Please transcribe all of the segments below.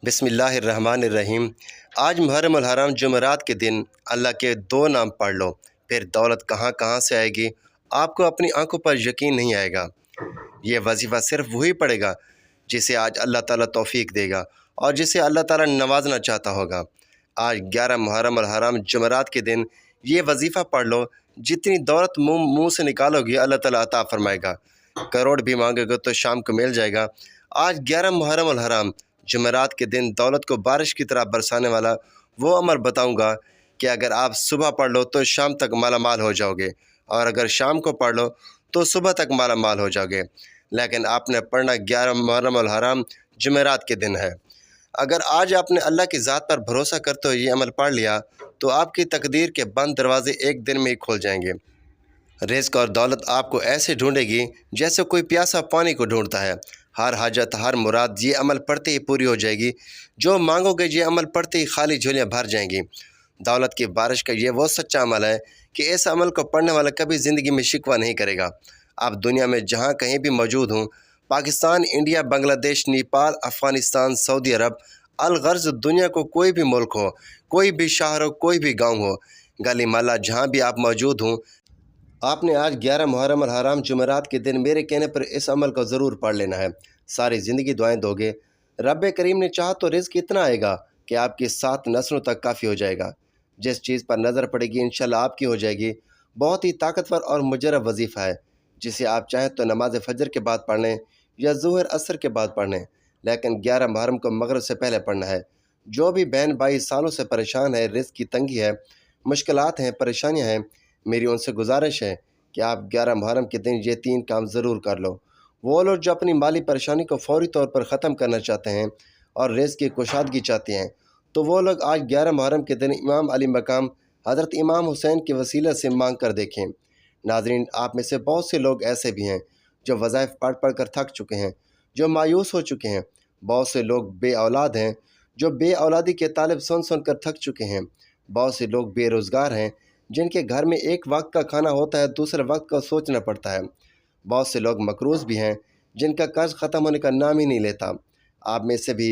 بسم اللہ الرحمن الرحیم۔ آج محرم الحرام جمعرات کے دن اللہ کے دو نام پڑھ لو، پھر دولت کہاں کہاں سے آئے گی، آپ کو اپنی آنکھوں پر یقین نہیں آئے گا۔ یہ وظیفہ صرف وہی پڑھے گا جسے آج اللہ تعالیٰ توفیق دے گا اور جسے اللہ تعالیٰ نوازنا چاہتا ہوگا۔ آج 11 محرم الحرام جمعرات کے دن یہ وظیفہ پڑھ لو، جتنی دولت منہ سے نکالو گی اللہ تعالیٰ عطا فرمائے گا۔ کروڑ بھی مانگے گا تو شام کو مل جائے گا۔ آج 11 محرم الحرام جمعرات کے دن دولت کو بارش کی طرح برسانے والا وہ عمل بتاؤں گا کہ اگر آپ صبح پڑھ لو تو شام تک مالا مال ہو جاؤ گے، اور اگر شام کو پڑھ لو تو صبح تک مالا مال ہو جاؤ گے۔ لیکن آپ نے پڑھنا 11 محرم الحرام جمعرات کے دن ہے۔ اگر آج آپ نے اللہ کی ذات پر بھروسہ کرتے ہوئے یہ عمل پڑھ لیا تو آپ کی تقدیر کے بند دروازے ایک دن میں ہی کھول جائیں گے۔ رزق اور دولت آپ کو ایسے ڈھونڈے گی جیسے کوئی پیاسا پانی کو ڈھونڈتا ہے۔ ہر حاجت، ہر مراد یہ عمل پڑھتے ہی پوری ہو جائے گی۔ جو مانگو گے یہ عمل پڑھتے ہی خالی جھولیاں بھر جائیں گی۔ دولت کی بارش کا یہ وہ سچا عمل ہے کہ اس عمل کو پڑھنے والا کبھی زندگی میں شکوہ نہیں کرے گا۔ آپ دنیا میں جہاں کہیں بھی موجود ہوں، پاکستان، انڈیا، بنگلہ دیش، نیپال، افغانستان، سعودی عرب، الغرض دنیا کو کوئی بھی ملک ہو، کوئی بھی شہر ہو، کوئی بھی گاؤں ہو، گلی محلہ جہاں بھی آپ موجود ہوں، آپ نے آج 11 محرم الحرام جمعرات کے دن میرے کہنے پر اس عمل کو ضرور پڑھ لینا ہے۔ ساری زندگی دعائیں دو گے، رب کریم نے چاہا تو رزق اتنا آئے گا کہ آپ کی 7 نسلوں تک کافی ہو جائے گا۔ جس چیز پر نظر پڑے گی انشاءاللہ آپ کی ہو جائے گی۔ بہت ہی طاقتور اور مجرب وظیفہ ہے، جسے آپ چاہیں تو نماز فجر کے بعد پڑھ لیں یا ظہر عصر کے بعد پڑھ لیں، لیکن 11 محرم کو مغرب سے پہلے پڑھنا ہے۔ جو بھی بہن بھائی سالوں سے پریشان ہے، رزق کی تنگی ہے، مشکلات ہیں، پریشانیاں ہیں، میری ان سے گزارش ہے کہ آپ 11 محرم کے دن یہ 3 کام ضرور کر لو۔ وہ لوگ جو اپنی مالی پریشانی کو فوری طور پر ختم کرنا چاہتے ہیں اور رزق کی کشادگی چاہتے ہیں، تو وہ لوگ آج 11 محرم کے دن امام علی مقام حضرت امام حسین کے وسیلہ سے مانگ کر دیکھیں۔ ناظرین، آپ میں سے بہت سے لوگ ایسے بھی ہیں جو وظائف پڑھ پڑھ کر تھک چکے ہیں، جو مایوس ہو چکے ہیں۔ بہت سے لوگ بے اولاد ہیں جو بے اولادی کے طالب سن سن کر تھک چکے ہیں۔ بہت سے لوگ بے روزگار ہیں جن کے گھر میں ایک وقت کا کھانا ہوتا ہے، دوسرے وقت کا سوچنا پڑتا ہے۔ بہت سے لوگ مقروض بھی ہیں جن کا قرض ختم ہونے کا نام ہی نہیں لیتا۔ آپ میں سے بھی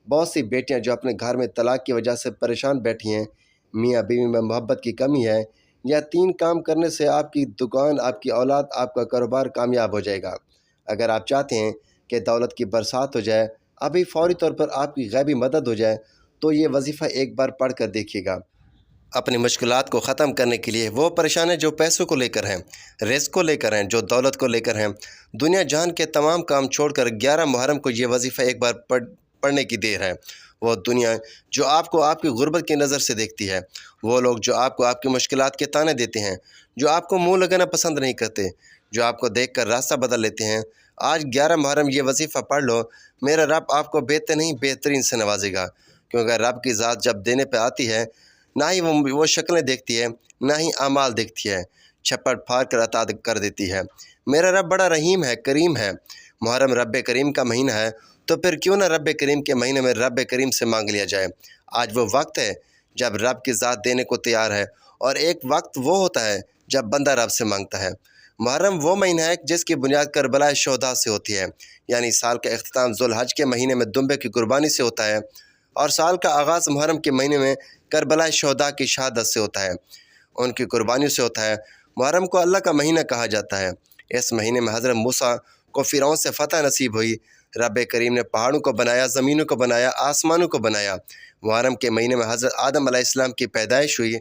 بہت سی بیٹیاں جو اپنے گھر میں طلاق کی وجہ سے پریشان بیٹھی ہیں، میاں بیوی میں محبت کی کمی ہے، یا 3 کام کرنے سے آپ کی دکان، آپ کی اولاد، آپ کا کاروبار کامیاب ہو جائے گا۔ اگر آپ چاہتے ہیں کہ دولت کی برسات ہو جائے، ابھی فوری طور پر آپ کی غیبی مدد ہو جائے، تو یہ وظیفہ ایک بار پڑھ کر دیکھیے گا۔ اپنی مشکلات کو ختم کرنے کے لیے وہ پریشانیں جو پیسوں کو لے کر ہیں، رزق کو لے کر ہیں، جو دولت کو لے کر ہیں، دنیا جہان کے تمام کام چھوڑ کر 11 محرم کو یہ وظیفہ ایک بار پڑھنے کی دیر ہے۔ وہ دنیا جو آپ کو آپ کی غربت کی نظر سے دیکھتی ہے، وہ لوگ جو آپ کو آپ کی مشکلات کے تانے دیتے ہیں، جو آپ کو منہ لگانا پسند نہیں کرتے، جو آپ کو دیکھ کر راستہ بدل لیتے ہیں، آج 11 محرم یہ وظیفہ پڑھ لو، میرا رب آپ کو بہتر نہیں بہترین سے نوازے گا۔ کیونکہ رب کی ذات جب دینے پہ آتی ہے، نہ ہی وہ شکلیں دیکھتی ہے، نہ ہی اعمال دیکھتی ہے، چھپٹ پھاڑ کر عطا کر دیتی ہے۔ میرا رب بڑا رحیم ہے، کریم ہے۔ محرم رب کریم کا مہینہ ہے، تو پھر کیوں نہ رب کریم کے مہینے میں رب کریم سے مانگ لیا جائے۔ آج وہ وقت ہے جب رب کی ذات دینے کو تیار ہے، اور ایک وقت وہ ہوتا ہے جب بندہ رب سے مانگتا ہے۔ محرم وہ مہینہ ہے جس کی بنیاد کربلا شہداء سے ہوتی ہے، یعنی سال کا اختتام ذوالحج کے مہینے میں دمبے کی قربانی سے ہوتا ہے، اور سال کا آغاز محرم کے مہینے میں کربلا شہداء کی شہادت سے ہوتا ہے، ان کی قربانیوں سے ہوتا ہے۔ محرم کو اللہ کا مہینہ کہا جاتا ہے۔ اس مہینے میں حضرت موسیٰ کو فرعون سے فتح نصیب ہوئی۔ رب کریم نے پہاڑوں کو بنایا، زمینوں کو بنایا، آسمانوں کو بنایا۔ محرم کے مہینے میں حضرت آدم علیہ السلام کی پیدائش ہوئی۔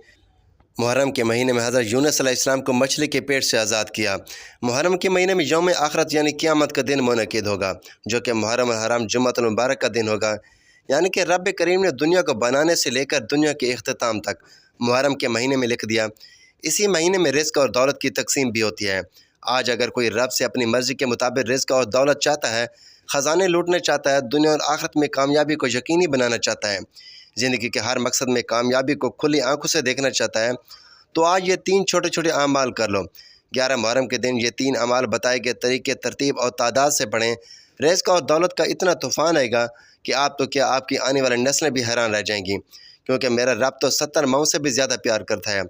محرم کے مہینے میں حضرت یونس علیہ السلام کو مچھلی کے پیٹ سے آزاد کیا۔ محرم کے مہینے میں یوم آخرت یعنی قیامت کا دن منعقد ہوگا، جو کہ محرم الحرام جمعۃ المبارک کا دن ہوگا۔ یعنی کہ رب کریم نے دنیا کو بنانے سے لے کر دنیا کے اختتام تک محرم کے مہینے میں لکھ دیا۔ اسی مہینے میں رزق اور دولت کی تقسیم بھی ہوتی ہے۔ آج اگر کوئی رب سے اپنی مرضی کے مطابق رزق اور دولت چاہتا ہے، خزانے لوٹنا چاہتا ہے، دنیا اور آخرت میں کامیابی کو یقینی بنانا چاہتا ہے، زندگی کے ہر مقصد میں کامیابی کو کھلی آنکھوں سے دیکھنا چاہتا ہے، تو آج یہ 3 چھوٹے چھوٹے اعمال کر لو۔ 11 محرم کے دن یہ 3 اعمال بتائے گئے طریقے ترتیب اور تعداد سے پڑھیں۔ رزق اور دولت کا اتنا طوفان آئے گا کہ آپ تو کیا، آپ کی آنے والی نسلیں بھی حیران رہ جائیں گی، کیونکہ میرا رب تو 70 ماؤں سے بھی زیادہ پیار کرتا ہے۔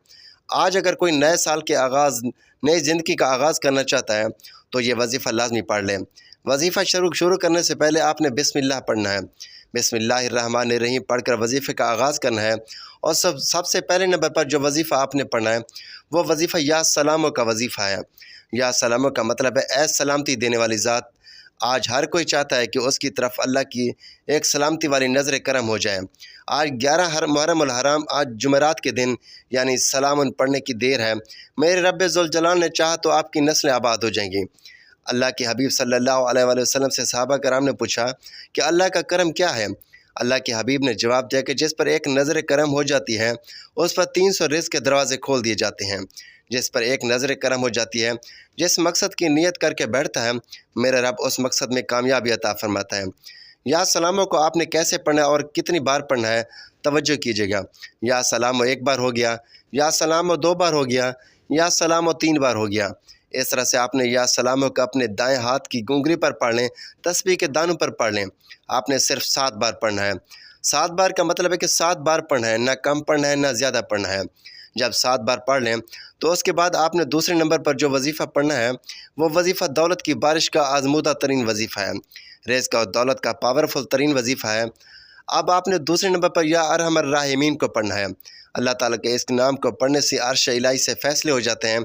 آج اگر کوئی نئے سال کے آغاز، نئی زندگی کا آغاز کرنا چاہتا ہے تو یہ وظیفہ لازمی پڑھ لیں۔ وظیفہ شروع کرنے سے پہلے آپ نے بسم اللہ پڑھنا ہے۔ बिस्मिल्लाहिर्रहमानिर्रहीम पढ़ कर वजीफ़े का आगाज़ करना है। और सबसे पहले नंबर पर जो वजीफ़ा आपने पढ़ना है वो वजीफ़ा या सलामों का वजीफ़ा है। या सलामों का मतलब है ऐ सलामती देने वाली ज़ात। आज हर कोई चाहता है कि उसकी तरफ अल्लाह की एक सलामती वाली नज़र करम हो जाए। आज 11 मुहर्रम उल हराम, आज जुमेरात के दिन यानी सलाम पढ़ने की देर है। मेरे रब्बे ज़ुल जलाल ने चाहा तो आपकी नस्लें आबाद हो जाएंगी। अल्लाह के हबीब सल्लल्लाहु अलैहि वसल्लम से सहाबा कराम ने पूछा कि अल्लाह का करम क्या है। अल्लाह के हबीब ने जवाब दिया कि जिस पर एक नज़र करम हो जाती है उस पर 300 रिज़्क़ के दरवाज़े खोल दिए जाते हैं। जिस पर एक नज़र करम हो जाती है, जिस मकसद की नीयत करके बैठता है, मेरा रब उस मकसद में कामयाबी अता फरमाता है। या सलामों को आपने कैसे पढ़ना है और कितनी बार पढ़ना है, तवज्जो कीजिएगा। या सलामो एक बार हो गया, या सलामो 2 बार हो गया, या सलामो 3 बार हो गया। इस तरह से आपने या सलामों का अपने दाएं हाथ की गुंगरी पर पढ़ लें, तस्बीह के दानों पर पढ़ लें। आपने सिर्फ 7 बार पढ़ना है। 7 बार का मतलब है कि 7 बार पढ़ना है, ना कम पढ़ना है ना ज़्यादा पढ़ना है। जब 7 बार पढ़ लें तो उसके बाद आपने दूसरे नंबर पर जो वजीफ़ा पढ़ना है वो वजीफ़ा दौलत की बारिश का आजमूदा तरीन वजीफ़ा है, रिज़्क़ और दौलत का पावरफुल तरीन वजीफ़ा है। अब आपने दूसरे नंबर पर या अरहमर राहिमीन को पढ़ना है। अल्लाह ताला के इस नाम को पढ़ने से अर्श इलाही से फ़ैसले हो जाते हैं,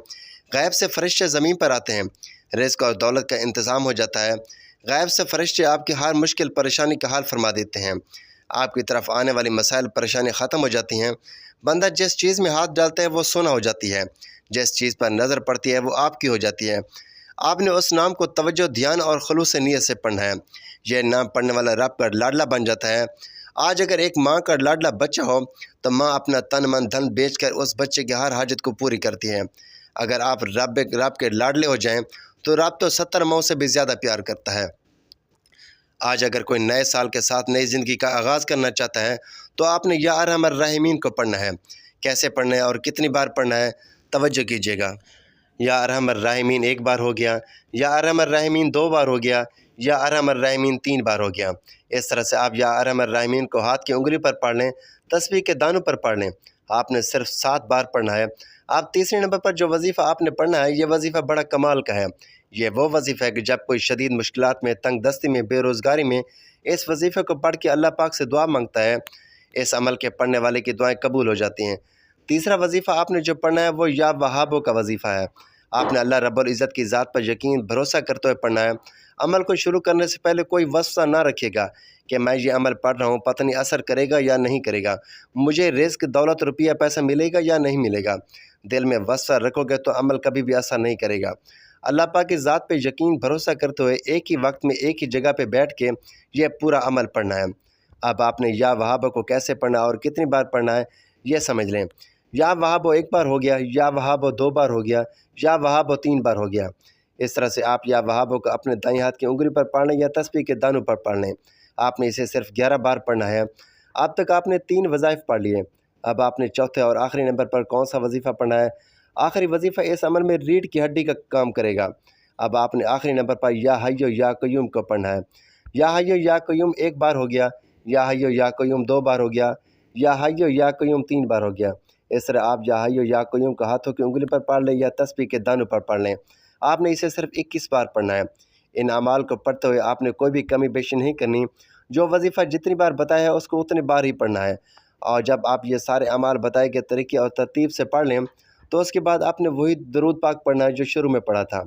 गैब से फ़रिश्ते ज़मीन पर आते हैं, रिज़्क़ और दौलत का इंतज़ाम हो जाता है। गैब से फ़रिश्ते आपकी हर मुश्किल परेशानी का हाल फरमा देते हैं। आपकी तरफ आने वाली मसाइल परेशानी ख़त्म हो जाती हैं। बंदा जिस चीज़ में हाथ डालता है वो सोना हो जाती है, जिस चीज़ पर नज़र पड़ती है वो आपकी हो जाती है। आपने उस नाम को तवज्जो, ध्यान और खुलूस नीयत से पढ़ना है। यह नाम पढ़ने वाला रब का लाडला बन जाता है। आज अगर एक माँ का लाडला बच्चा हो तो माँ अपना तन मन धन बेचकर उस बच्चे की हर हाजत को पूरी करती है। अगर आप रब के लाडले हो जाएं तो रब तो 70 माओं से भी ज़्यादा प्यार करता है। आज अगर कोई नए साल के साथ नई ज़िंदगी का आगाज़ करना चाहता है तो आपने या अरहमर राहिमीन को पढ़ना है। कैसे पढ़ना है और कितनी बार पढ़ना है, तवज्जो कीजिएगा। या अरहमर राहिमीन 1 बार हो गया, या अरहमर राहिमीन 2 बार हो गया, या अरहमर राहिमीन 3 बार हो गया। इस तरह से आप या अरहमर राहिमीन को हाथ की उंगली पर पढ़ लें, तस्बीह के दानों पर पढ़ लें। आपने सिर्फ 7 बार पढ़ना है। आप तीसरे नंबर पर जो वजीफ़ा आपने पढ़ना है ये वजीफ़ा बड़ा कमाल का है। ये वो वजीफ़ा है कि जब कोई शदीद मुश्किलात में, तंग दस्ती में, बेरोज़गारी में इस वजीफ़े को पढ़ के अल्लाह पाक से दुआ मांगता है, इस अमल के पढ़ने वाले की दुआएं कबूल हो जाती हैं। तीसरा वजीफ़ा आपने जो पढ़ना है वो या वहाबों का वजीफ़ा है। आपने अल्लाह रब्बुल इज़्ज़त की ज़ात पर यकीन भरोसा करते हुए पढ़ना है। अमल को शुरू करने से पहले कोई वसवसा ना रखिएगा कि मैं ये अमल पढ़ रहा हूँ, पता नहीं असर करेगा या नहीं करेगा, मुझे रिज़्क़, दौलत, रुपया, पैसा मिलेगा या नहीं मिलेगा। दिल में वसवसा रखोगे तो अमल कभी भी असर नहीं करेगा। अल्लाह पाक की ज़ात पे यकीन भरोसा करते हुए एक ही वक्त में एक ही जगह पे बैठ के यह पूरा अमल पढ़ना है। अब आपने या वहाबो को कैसे पढ़ना है और कितनी बार पढ़ना है ये समझ लें। या वहाबो 1 बार हो गया, या वहाबो 2 बार हो गया, या वहाबो 3 बार हो गया। इस तरह से आप या वहाबो को अपने दाईं हाथ की उंगली पर पढ़ लें या तस्बीह के दानों पर पढ़ लें। आपने इसे सिर्फ 11 बार पढ़ना है। अब तक आपने 3 वज़ाइफ पढ़ लिए। अब आपने चौथे और आखिरी नंबर पर कौन सा वजीफ़ा पढ़ना है। आखिरी वजीफ़ा इस अमल में रीढ़ की हड्डी का काम करेगा। अब आपने आखिरी नंबर पर या हय्यो या क़य्यूम को पढ़ना है। या हय्यो या क़य्यूम 1 बार हो गया, या हय्यो या क़य्यूम 2 बार हो गया, या हय्यो या क़य्यूम 3 बार हो गया। इस तरह आप या हय्यो या क़य्यूम को हाथों की उंगली पर पढ़ लें या तस्बीह के दानों पर पढ़ लें। आपने इसे सिर्फ 21 बार पढ़ना है। इन अमाल को पढ़ते हुए आपने कोई भी कमी बेशी नहीं करनी। जो वजीफ़ा जितनी बार बताया है उसको उतनी बार ही पढ़ना है। और जब आप ये सारे अमाल बताए गए तरीके और तरतीब से पढ़ लें तो उसके बाद आपने वही दरूद पाक पढ़ना है जो शुरू में पढ़ा था।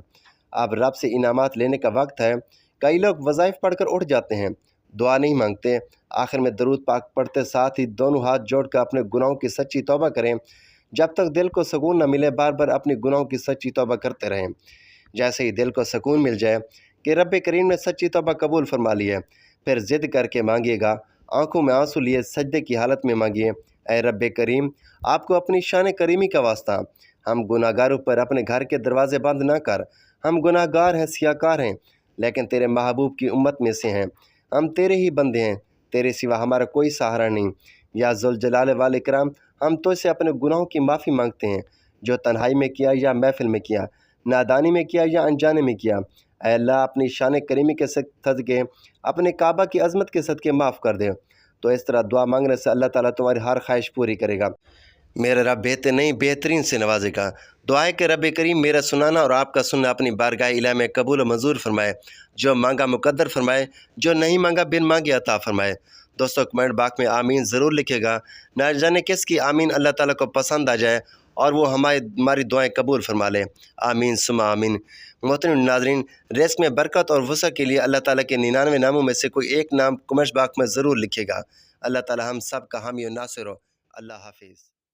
अब रब से इनामात लेने का वक्त है। कई लोग वज़ाइफ पढ़कर उठ जाते हैं, दुआ नहीं मांगते। आखिर में दरूद पाक पढ़ते साथ ही दोनों हाथ जोड़कर अपने गुनाहों की सच्ची तौबा करें। जब तक दिल को सुकून न मिले बार बार अपने गुनाहों की सच्ची तौबा करते रहें। जैसे ही दिल को सुकून मिल जाए कि रब करीम ने सच्ची तौबा कबूल फरमा ली है, फिर ज़िद करके मांगिएगा, आंखों में आंसू लिए सजदे की हालत में मांगिए, ऐ रब करीम आपको अपनी शान करीमी का वास्ता, हम गुनाहगारों पर अपने घर के दरवाज़े बंद ना कर। हम गुनाहगार हैं, सियाकार हैं, लेकिन तेरे महबूब की उम्मत में से हैं। हम तेरे ही बंदे हैं, तेरे सिवा हमारा कोई सहारा नहीं। या ज़ुल जलाल वाल इकराम हम तो से अपने गुनाहों की माफ़ी मांगते हैं, जो तन्हाई में किया या महफिल में किया, नादानी में किया या अनजाने में किया। ऐ अल्लाह अपनी शान करीमी के सदके, अपने काबा की अज़मत के सदके माफ़ कर दे। तो इस तरह दुआ मांगने से अल्लाह ताला तुम्हारी हर ख्वाहिश पूरी करेगा। मेरा रब बेहतर नहीं बेहतरीन से नवाजेगा। दुआ है कि रब करीम मेरा सुनाना और आपका सुनना अपनी बारगाह इलाही में कबूल और मंजूर फरमाए। जो मांगा मुकद्दर फरमाए, जो नहीं मांगा बिन मांगे अता फरमाए। دوستوں کمنٹ باکس میں آمین ضرور لکھے گا، نہ جانے کس کی آمین اللہ تعالیٰ کو پسند آ جائے اور وہ ہماری دعائیں قبول فرما لے، آمین ثم آمین۔ محترم ناظرین، رزق میں برکت اور وسعت کے لیے اللہ تعالیٰ کے 99 ناموں میں سے کوئی ایک نام کمنٹ باکس میں ضرور لکھے گا۔ اللہ تعالیٰ ہم سب کا حامی و ناصر ہو۔ اللہ حافظ۔